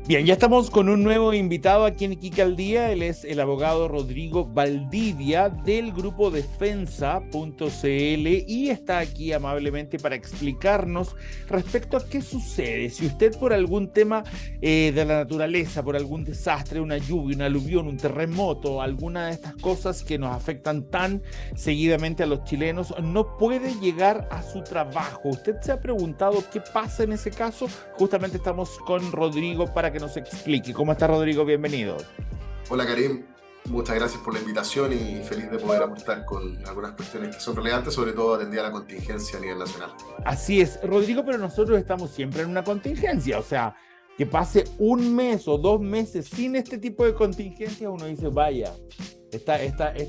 Bien, ya estamos con un nuevo invitado aquí en Iquique al Día. Él es el abogado Rodrigo Valdivia del grupo Defensa.cl y está aquí amablemente para explicarnos respecto a qué sucede. Si usted por algún tema de la naturaleza, por algún desastre, una lluvia, un aluvión, un terremoto, alguna de estas cosas que nos afectan tan seguidamente a los chilenos, no puede llegar a su trabajo. ¿Usted se ha preguntado qué pasa en ese caso? Justamente estamos con Rodrigo para que nos explique. ¿Cómo está, Rodrigo? Bienvenido. Hola Karim, muchas gracias por la invitación y feliz de poder aportar con algunas cuestiones que son relevantes, sobre todo atendida a la contingencia a nivel nacional. Así es, Rodrigo, pero nosotros estamos siempre en una contingencia, o sea, que pase un mes o 2 meses sin este tipo de contingencia, uno dice, vaya, está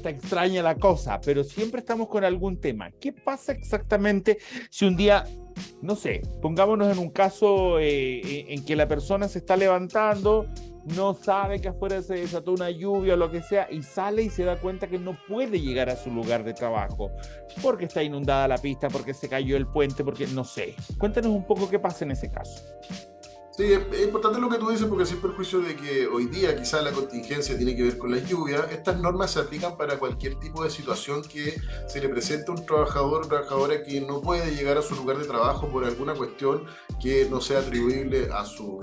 extraña la cosa, pero siempre estamos con algún tema. ¿Qué pasa exactamente si un día, no sé, pongámonos en un caso en que la persona se está levantando, no sabe que afuera se desató una lluvia o lo que sea, y sale y se da cuenta que no puede llegar a su lugar de trabajo, porque está inundada la pista, porque se cayó el puente, porque no sé? Cuéntanos un poco qué pasa en ese caso. Sí, es importante lo que tú dices porque sin perjuicio de que hoy día quizás la contingencia tiene que ver con las lluvias, estas normas se aplican para cualquier tipo de situación que se le presente a un trabajador o trabajadora que no puede llegar a su lugar de trabajo por alguna cuestión que no sea atribuible a su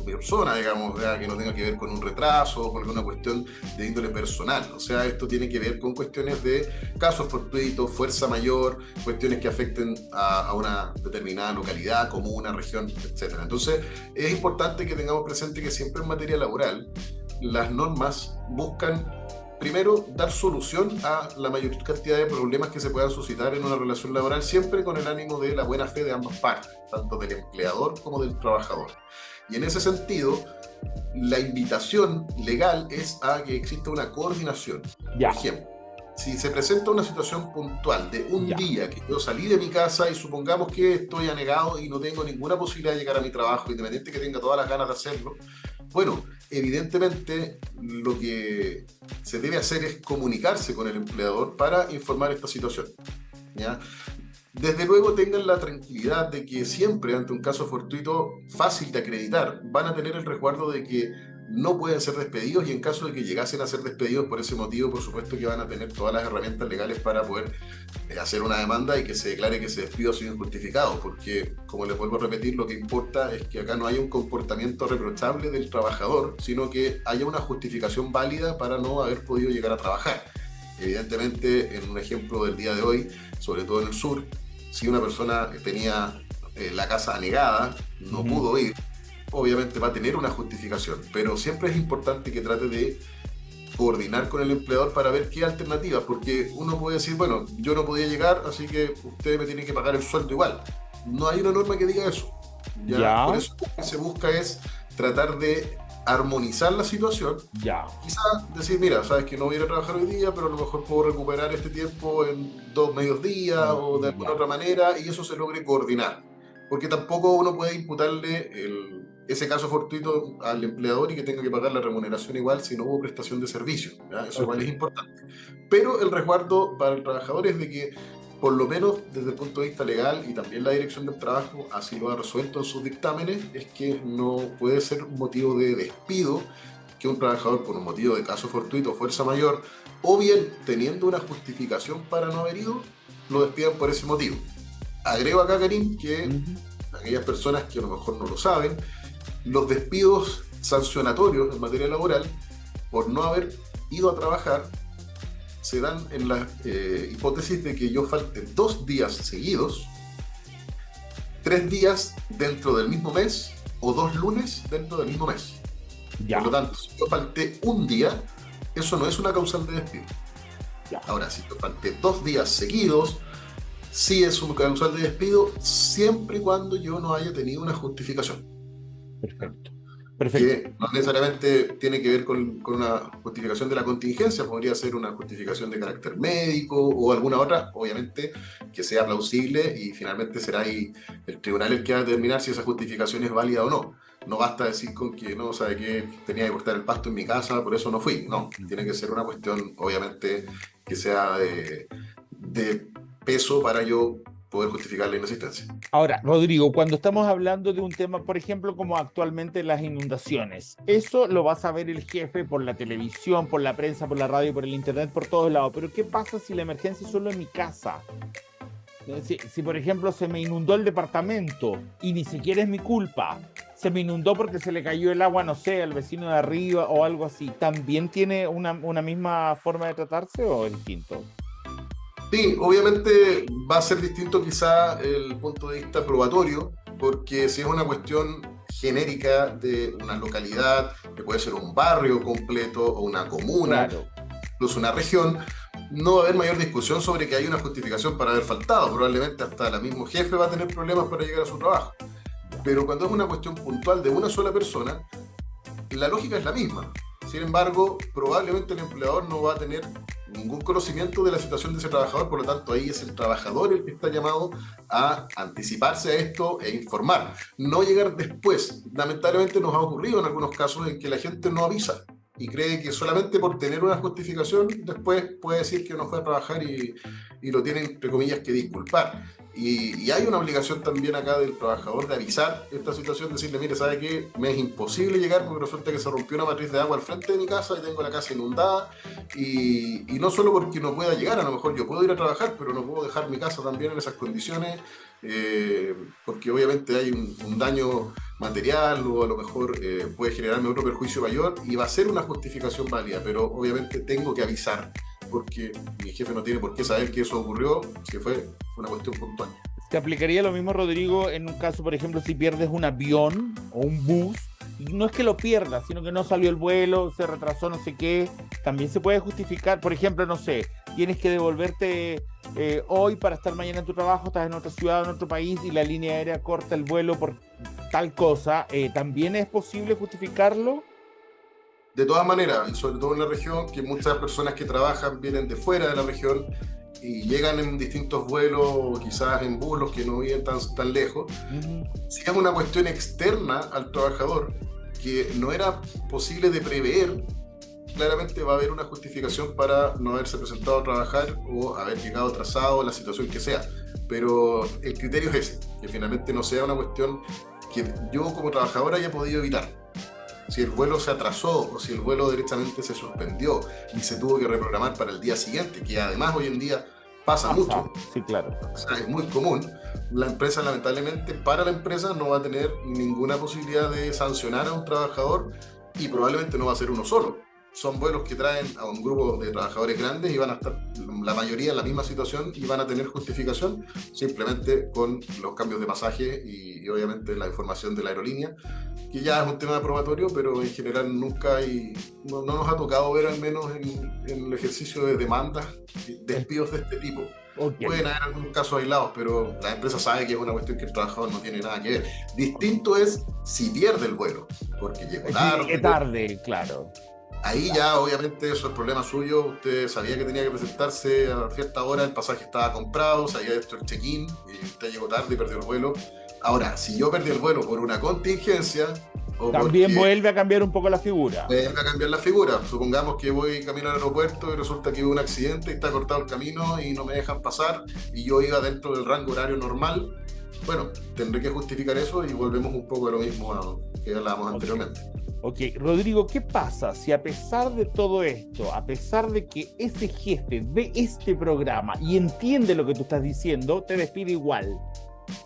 persona, digamos, ¿verdad? Que no tenga que ver con un retraso o con alguna cuestión de índole personal. O sea, esto tiene que ver con cuestiones de casos fortuitos, fuerza mayor, cuestiones que afecten a una determinada localidad, comuna, región, etcétera. Entonces, es importante que tengamos presente que siempre en materia laboral las normas buscan primero dar solución a la mayor cantidad de problemas que se puedan suscitar en una relación laboral, siempre con el ánimo de la buena fe de ambas partes, tanto del empleador como del trabajador. Y en ese sentido, la invitación legal es a que exista una coordinación. Por Ya, ejemplo, si se presenta una situación puntual de un ya. día que yo salí de mi casa y supongamos que estoy anegado y no tengo ninguna posibilidad de llegar a mi trabajo, independiente que tenga todas las ganas de hacerlo, bueno, evidentemente lo que se debe hacer es comunicarse con el empleador para informar esta situación. ¿Ya? Desde luego tengan la tranquilidad de que siempre ante un caso fortuito fácil de acreditar, van a tener el resguardo de que no pueden ser despedidos y en caso de que llegasen a ser despedidos por ese motivo, por supuesto que van a tener todas las herramientas legales para poder hacer una demanda y que se declare que ese despido ha sido injustificado, porque como les vuelvo a repetir, lo que importa es que acá no haya un comportamiento reprochable del trabajador, sino que haya una justificación válida para no haber podido llegar a trabajar. Evidentemente, en un ejemplo del día de hoy, sobre todo en el sur, si una persona tenía la casa anegada, no Ujú. pudo ir, obviamente va a tener una justificación, pero siempre es importante que trate de coordinar con el empleador para ver qué alternativas, porque uno puede decir, bueno, yo no podía llegar, así que usted me tiene que pagar el sueldo igual. No hay una norma que diga eso. ¿Ya? Por Ya, eso lo que se busca es tratar de armonizar la situación. ya. Quizás decir, mira, sabes que no voy a ir a trabajar hoy día, pero a lo mejor puedo recuperar este tiempo en 2 medios días o de alguna Ya. otra manera y eso se logre coordinar. Porque tampoco uno puede imputarle ese caso fortuito al empleador y que tenga que pagar la remuneración igual si no hubo prestación de servicio. ¿Ya? Eso Ok. igual es importante. Pero el resguardo para el trabajador es de que, por lo menos desde el punto de vista legal y también la Dirección del Trabajo así lo ha resuelto en sus dictámenes, es que no puede ser un motivo de despido que un trabajador por un motivo de caso fortuito o fuerza mayor, o bien teniendo una justificación para no haber ido, lo despidan por ese motivo. Agrego acá, Karim, que Ujú. aquellas personas que a lo mejor no lo saben, los despidos sancionatorios en materia laboral por no haber ido a trabajar se dan en la hipótesis de que yo falte 2 días seguidos, 3 días dentro del mismo mes o 2 lunes dentro del mismo mes. Por lo Ya, tanto, si yo falté un día, eso no es una causal de despido. ya. Ahora, si yo falté 2 días seguidos, sí es una causal de despido siempre y cuando yo no haya tenido una justificación. ¿Ya? Perfecto. Perfecto. Que no necesariamente tiene que ver con una justificación de la contingencia, podría ser una justificación de carácter médico o alguna otra, obviamente, que sea plausible y finalmente será ahí el tribunal el que va a determinar si esa justificación es válida o no. No basta decir con que no, sabe que tenía que cortar el pasto en mi casa, por eso no fui. No, tiene que ser una cuestión, obviamente, que sea de peso para yo poder justificar la inasistencia. Ahora, Rodrigo, cuando estamos hablando de un tema, por ejemplo, como actualmente las inundaciones, eso lo va a saber el jefe por la televisión, por la prensa, por la radio, por el internet, por todos lados. Pero ¿qué pasa si la emergencia es solo en mi casa? Si, por ejemplo, se me inundó el departamento y ni siquiera es mi culpa, se me inundó porque se le cayó el agua, no sé, al vecino de arriba o algo así, ¿también tiene una misma forma de tratarse o es distinto? Sí, obviamente va a ser distinto quizá el punto de vista probatorio, porque si es una cuestión genérica de una localidad, que puede ser un barrio completo o una comuna, Claro. incluso una región, no va a haber mayor discusión sobre que hay una justificación para haber faltado. Probablemente hasta el mismo jefe va a tener problemas para llegar a su trabajo. Pero cuando es una cuestión puntual de una sola persona, la lógica es la misma. Sin embargo, probablemente el empleador no va a tener ningún conocimiento de la situación de ese trabajador, por lo tanto ahí es el trabajador el que está llamado a anticiparse a esto e informar, no llegar después. Lamentablemente nos ha ocurrido en algunos casos en que la gente no avisa y cree que solamente por tener una justificación después puede decir que no fue a trabajar y lo tiene entre comillas que disculpar. Y hay una obligación también acá del trabajador de avisar esta situación, decirle, mire, ¿sabe qué? Me es imposible llegar porque resulta que se rompió una matriz de agua al frente de mi casa y tengo la casa inundada. Y no solo porque no pueda llegar, a lo mejor yo puedo ir a trabajar, pero no puedo dejar mi casa también en esas condiciones, porque obviamente hay un daño material o a lo mejor puede generarme otro perjuicio mayor y va a ser una justificación válida, pero obviamente tengo que avisar porque mi jefe no tiene por qué saber que eso ocurrió, que fue una cuestión puntual. ¿Te aplicaría lo mismo, Rodrigo, en un caso, por ejemplo, si pierdes un avión o un bus? Y no es que lo pierdas, sino que no salió el vuelo, se retrasó, no sé qué. También se puede justificar, por ejemplo, no sé, tienes que devolverte hoy para estar mañana en tu trabajo, estás en otra ciudad, en otro país y la línea aérea corta el vuelo por tal cosa. ¿También es posible justificarlo? De todas maneras, y sobre todo en la región, que muchas personas que trabajan vienen de fuera de la región y llegan en distintos vuelos, quizás en bulos que no viven tan lejos, si es una cuestión externa al trabajador que no era posible de prever, claramente va a haber una justificación para no haberse presentado a trabajar o haber llegado atrasado, la situación que sea. Pero el criterio es ese, que finalmente no sea una cuestión que yo como trabajador haya podido evitar. Si el vuelo se atrasó o si el vuelo directamente se suspendió y se tuvo que reprogramar para el día siguiente, que además hoy en día pasa mucho, Sí, claro. o sea, es muy común, la empresa lamentablemente, para la empresa no va a tener ninguna posibilidad de sancionar a un trabajador y probablemente no va a ser uno solo. Son vuelos que traen a un grupo de trabajadores grandes y van a estar la mayoría en la misma situación y van a tener justificación simplemente con los cambios de pasaje y obviamente la información de la aerolínea, que ya es un tema probatorio, pero en general nunca no nos ha tocado ver al menos en el ejercicio de demandas, despidos de este tipo. Okay. Pueden haber algunos casos aislados, pero la empresa sabe que es una cuestión que el trabajador no tiene nada que ver. Distinto es si pierde el vuelo, porque llegó tarde. Llegué tarde, claro. Ahí ya obviamente eso es problema suyo, usted sabía que tenía que presentarse a cierta hora, el pasaje estaba comprado, se había hecho el check-in y usted llegó tarde y perdió el vuelo. Ahora, si yo perdí el vuelo por una contingencia... o también vuelve a cambiar un poco la figura. Vuelve a cambiar la figura. Supongamos que voy camino al aeropuerto y resulta que hubo un accidente y está cortado el camino y no me dejan pasar y yo iba dentro del rango horario normal. Bueno, tendré que justificar eso y volvemos un poco a lo mismo que hablábamos anteriormente. Ok, Rodrigo, ¿qué pasa si a pesar de todo esto, a pesar de que ese jefe ve este programa y entiende lo que tú estás diciendo, te despide igual?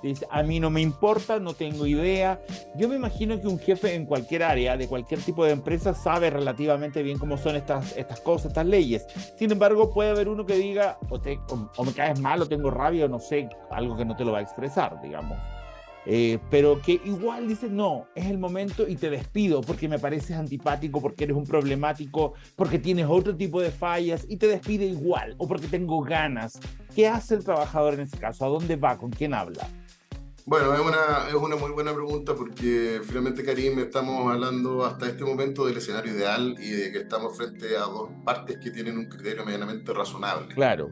Dice, a mí no me importa, no tengo idea. Yo me imagino que un jefe en cualquier área, de cualquier tipo de empresa, sabe relativamente bien cómo son estas cosas, estas leyes. Sin embargo, puede haber uno que diga, o me caes mal, o tengo rabia, o no sé, algo que no te lo va a expresar, digamos. Pero que igual dice, no, es el momento y te despido porque me pareces antipático, porque eres un problemático, porque tienes otro tipo de fallas y te despide igual, o porque tengo ganas. ¿Qué hace el trabajador en ese caso? ¿A dónde va? ¿Con quién habla? Bueno, es una muy buena pregunta porque finalmente, Karim, estamos hablando hasta este momento del escenario ideal y de que estamos frente a dos partes que tienen un criterio medianamente razonable. Claro.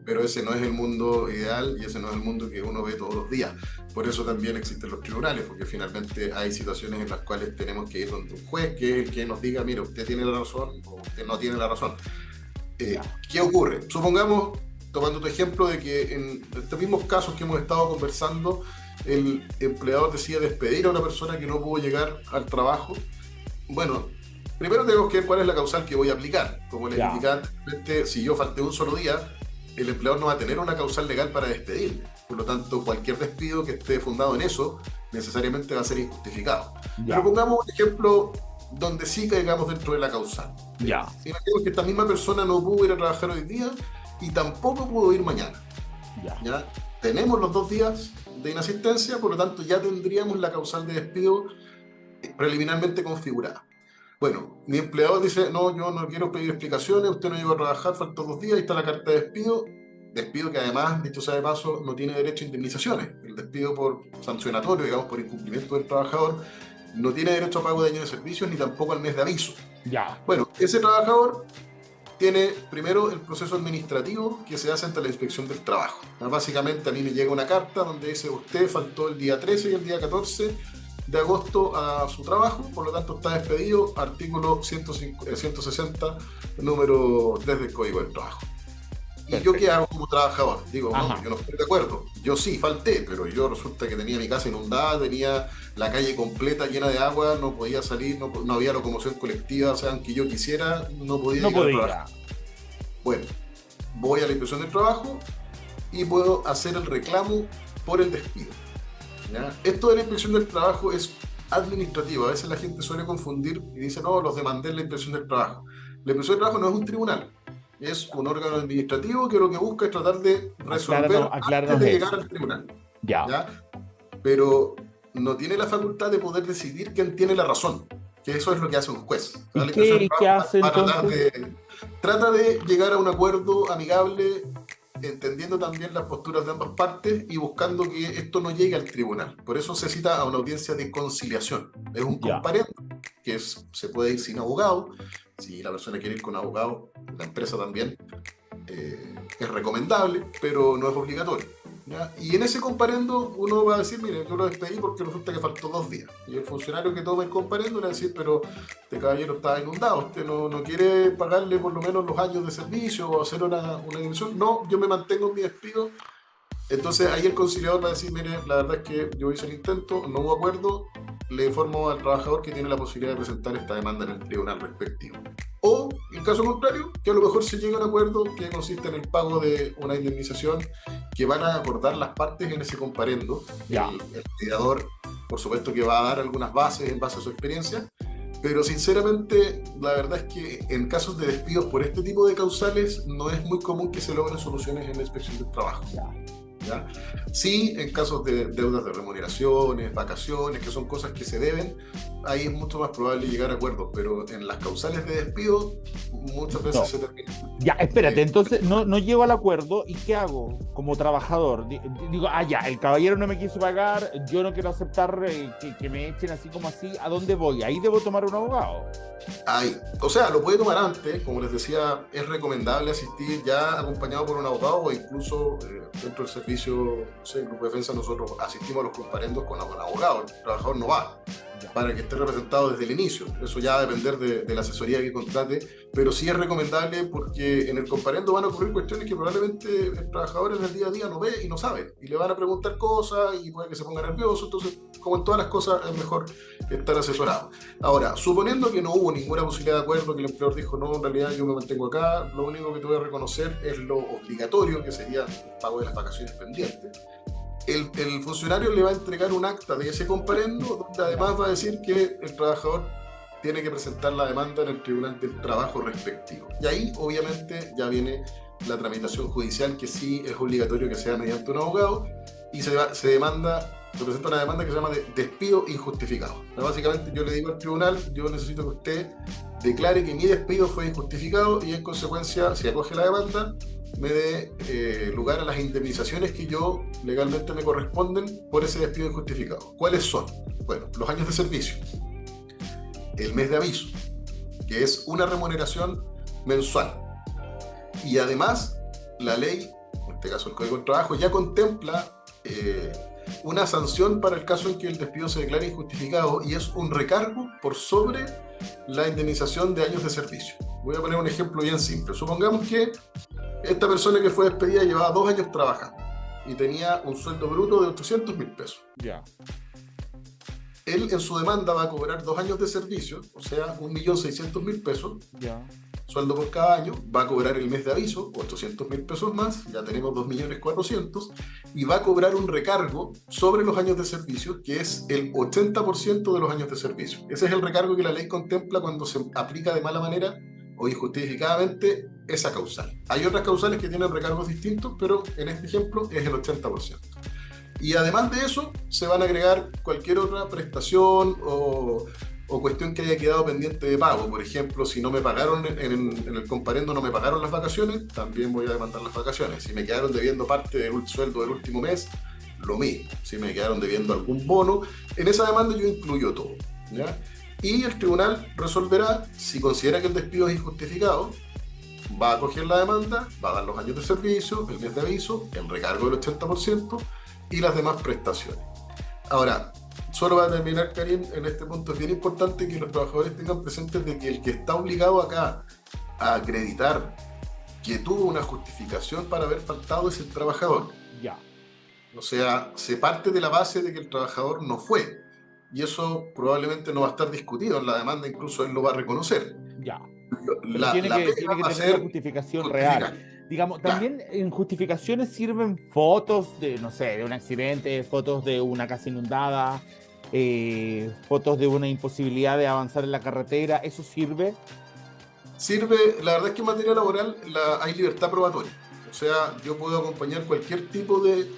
Pero ese no es el mundo ideal y ese no es el mundo que uno ve todos los días. Por eso también existen los tribunales, porque finalmente hay situaciones en las cuales tenemos que ir donde un juez, que es el que nos diga, mira, usted tiene la razón o usted no tiene la razón. ¿Qué ocurre? Supongamos tomando tu ejemplo de que en estos mismos casos que hemos estado conversando, el empleador decide despedir a una persona que no pudo llegar al trabajo. Bueno, primero tenemos que ver cuál es la causal que voy a aplicar. Como les indicaba anteriormente, si yo falté un solo día, el empleador no va a tener una causal legal para despedirme. Por lo tanto, cualquier despido que esté fundado en eso, necesariamente va a ser injustificado. Pero pongamos un ejemplo donde sí caigamos dentro de la causal. Imaginemos que esta misma persona no pudo ir a trabajar hoy día y tampoco pudo ir mañana. ¿Ya? Tenemos los 2 días de inasistencia, por lo tanto ya tendríamos la causal de despido preliminarmente configurada. Bueno, mi empleador dice, no, yo no quiero pedir explicaciones, usted no llegó a trabajar, faltó 2 días, ahí está la carta de despido. Despido que además, dicho sea de paso, no tiene derecho a indemnizaciones. El despido por sancionatorio, digamos, por incumplimiento del trabajador, no tiene derecho a pago de años de servicios ni tampoco al mes de aviso. Bueno, ese trabajador tiene primero el proceso administrativo que se hace ante la inspección del trabajo. Básicamente a mí me llega una carta donde dice usted faltó el día 13 y el día 14 de agosto a su trabajo, por lo tanto está despedido, artículo 160, número 3 del Código del Trabajo. ¿Y yo qué hago como trabajador? Digo, no, yo no estoy de acuerdo. Yo sí falté, pero yo resulta que tenía mi casa inundada, tenía la calle completa llena de agua, no podía salir, no había locomoción colectiva, o sea, aunque yo quisiera, no podía llegar a trabajar. Bueno, voy a la inspección del trabajo y puedo hacer el reclamo por el despido. ¿Ya? Esto de la inspección del trabajo es administrativo. A veces la gente suele confundir y dice, no, los demandé en la inspección del trabajo. La inspección del trabajo no es un tribunal. Es un órgano administrativo que lo que busca es tratar de resolver antes de llegar al tribunal. ¿Ya? Pero no tiene la facultad de poder decidir quién tiene la razón, que eso es lo que hace un juez. ¿Qué hace entonces? Trata de llegar a un acuerdo amigable, entendiendo también las posturas de ambas partes y buscando que esto no llegue al tribunal. Por eso se cita a una audiencia de conciliación. Es un comparendo, que se puede ir sin abogado. Si la persona quiere ir con abogado, la empresa también, es recomendable, pero no es obligatorio. ¿Ya? Y en ese comparendo uno va a decir, mire, yo lo despedí porque resulta que faltó 2 días. Y el funcionario que toma el comparendo le va a decir, pero este caballero está inundado, usted no quiere pagarle por lo menos los años de servicio o hacer una indemnización. No, yo me mantengo en mi despido. Entonces ahí el conciliador va a decir, mire, la verdad es que yo hice el intento, no hubo acuerdo, le informo al trabajador que tiene la posibilidad de presentar esta demanda en el tribunal respectivo. O, en caso contrario, que a lo mejor se llegue a un acuerdo que consiste en el pago de una indemnización que van a acordar las partes en ese comparendo. El mediador, por supuesto, que va a dar algunas bases en base a su experiencia, pero sinceramente, la verdad es que en casos de despidos por este tipo de causales no es muy común que se logren soluciones en la inspección del trabajo. ¿Ya? Sí, en casos de deudas de remuneraciones, vacaciones, que son cosas que se deben, ahí es mucho más probable llegar a acuerdos, pero en las causales de despido muchas veces se termina. Ya, espérate, entonces no llego al acuerdo, ¿y qué hago como trabajador? Digo, el caballero no me quiso pagar, yo no quiero aceptar que me echen así como así, ¿a dónde voy? ¿Ahí debo tomar un abogado? O sea, lo puede tomar antes, como les decía, es recomendable asistir ya acompañado por un abogado o incluso dentro del servicio, no sé, el Grupo de Defensa, nosotros asistimos a los comparendos con abogado, el trabajador no va, para que esté representado desde el inicio. Eso ya va a depender de la asesoría que contrate, pero sí es recomendable porque en el comparendo van a ocurrir cuestiones que probablemente el trabajador en el día a día no ve y no sabe, y le van a preguntar cosas y puede que se ponga nervioso. Entonces, como en todas las cosas, es mejor estar asesorado. Ahora, suponiendo que no hubo ninguna posibilidad de acuerdo, que el empleador dijo, no, en realidad yo me mantengo acá, lo único que te voy a reconocer es lo obligatorio, que sería el pago de las vacaciones pendientes. El funcionario le va a entregar un acta de ese comparendo, donde además va a decir que el trabajador tiene que presentar la demanda en el Tribunal del Trabajo respectivo. Y ahí, obviamente, ya viene la tramitación judicial, que sí es obligatorio que sea mediante un abogado, y se presenta una demanda que se llama de despido injustificado. Básicamente yo le digo al tribunal, yo necesito que usted declare que mi despido fue injustificado y en consecuencia, si acoge la demanda, me dé lugar a las indemnizaciones que yo legalmente me corresponden por ese despido injustificado. ¿Cuáles son? Bueno, los años de servicio, el mes de aviso, que es una remuneración mensual, y además la ley, en este caso el Código del Trabajo, ya contempla una sanción para el caso en que el despido se declare injustificado, y es un recargo por sobre la indemnización de años de servicio. Voy a poner un ejemplo bien simple. Supongamos que Esta persona que fue despedida llevaba 2 años trabajando y tenía un sueldo bruto de 800.000 pesos. Ya. Él en su demanda va a cobrar 2 años de servicio, o sea, 1.600.000 pesos, Ya. sueldo por cada año, va a cobrar el mes de aviso, 800.000 pesos más, ya tenemos 2.400.000, y va a cobrar un recargo sobre los años de servicio, que es el 80% de los años de servicio. Ese es el recargo que la ley contempla cuando se aplica de mala manera o injustificadamente esa causal. Hay otras causales que tienen recargos distintos, pero en este ejemplo es el 80%. Y además de eso, se van a agregar cualquier otra prestación o cuestión que haya quedado pendiente de pago. Por ejemplo, si no me pagaron en el comparendo, no me pagaron las vacaciones, también voy a demandar las vacaciones. Si me quedaron debiendo parte del sueldo del último mes, lo mismo. Si me quedaron debiendo algún bono, en esa demanda yo incluyo todo, ¿ya? Y el tribunal resolverá si considera que el despido es injustificado, va a acoger la demanda, va a dar los años de servicio, el mes de aviso, el recargo del 80% y las demás prestaciones. Ahora, solo para terminar, Karim, en este punto es bien importante que los trabajadores tengan presentes de que el que está obligado acá a acreditar que tuvo una justificación para haber faltado es el trabajador. Ya. O sea, se parte de la base de que el trabajador no fue. Y eso probablemente no va a estar discutido en la demanda, incluso él lo va a reconocer. Ya. La Tiene que pega va a tener ser una justificación justificar. real. Digamos, Claro. también en justificaciones sirven fotos de, no sé, de un accidente, fotos de una casa inundada, fotos de una imposibilidad de avanzar en la carretera. ¿Eso sirve? Sirve, la verdad es que en materia laboral hay libertad probatoria. O sea, yo puedo acompañar cualquier tipo de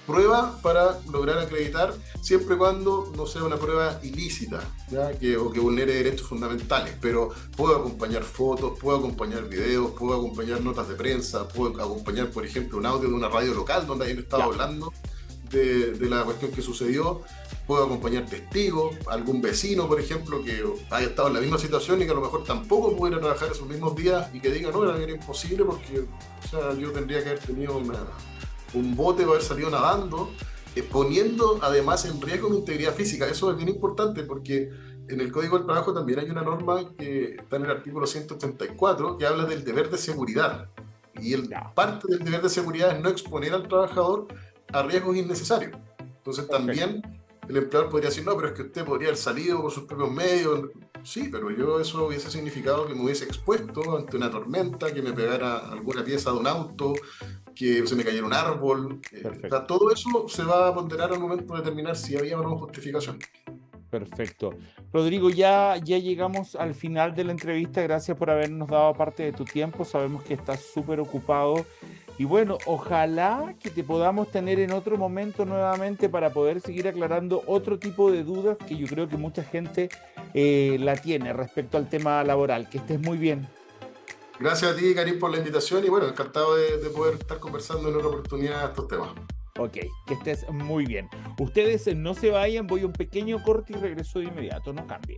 prueba para lograr acreditar, siempre y cuando no sea una prueba ilícita, ¿ya? O que vulnere derechos fundamentales. Pero puedo acompañar fotos, puedo acompañar videos, puedo acompañar notas de prensa, puedo acompañar, por ejemplo, un audio de una radio local donde hayan estado hablando de la cuestión que sucedió. Puedo acompañar testigos, algún vecino, por ejemplo, que haya estado en la misma situación y que a lo mejor tampoco pudiera trabajar esos mismos días y que diga, no, era imposible porque, o sea, yo tendría que haber tenido un bote para haber salido nadando, poniendo además en riesgo mi integridad física. Eso es bien importante porque en el Código del Trabajo también hay una norma que está en el artículo 184 que habla del deber de seguridad. Y parte del deber de seguridad es no exponer al trabajador a riesgos innecesarios. Entonces también el empleador podría decir, no, pero es que usted podría haber salido por sus propios medios. Sí, pero yo eso hubiese significado que me hubiese expuesto ante una tormenta, que me pegara alguna pieza de un auto, que se me cayera un árbol. O sea, todo eso se va a ponderar al momento de determinar si había o no justificación. Perfecto. Rodrigo, ya llegamos al final de la entrevista. Gracias por habernos dado parte de tu tiempo. Sabemos que estás súper ocupado. Y bueno, ojalá que te podamos tener en otro momento nuevamente para poder seguir aclarando otro tipo de dudas que yo creo que mucha gente la tiene respecto al tema laboral. Que estés muy bien. Gracias a ti, Karim, por la invitación y bueno, encantado de poder estar conversando en otra oportunidad estos temas. Ok, que estés muy bien. Ustedes no se vayan, voy a un pequeño corte y regreso de inmediato, no cambie.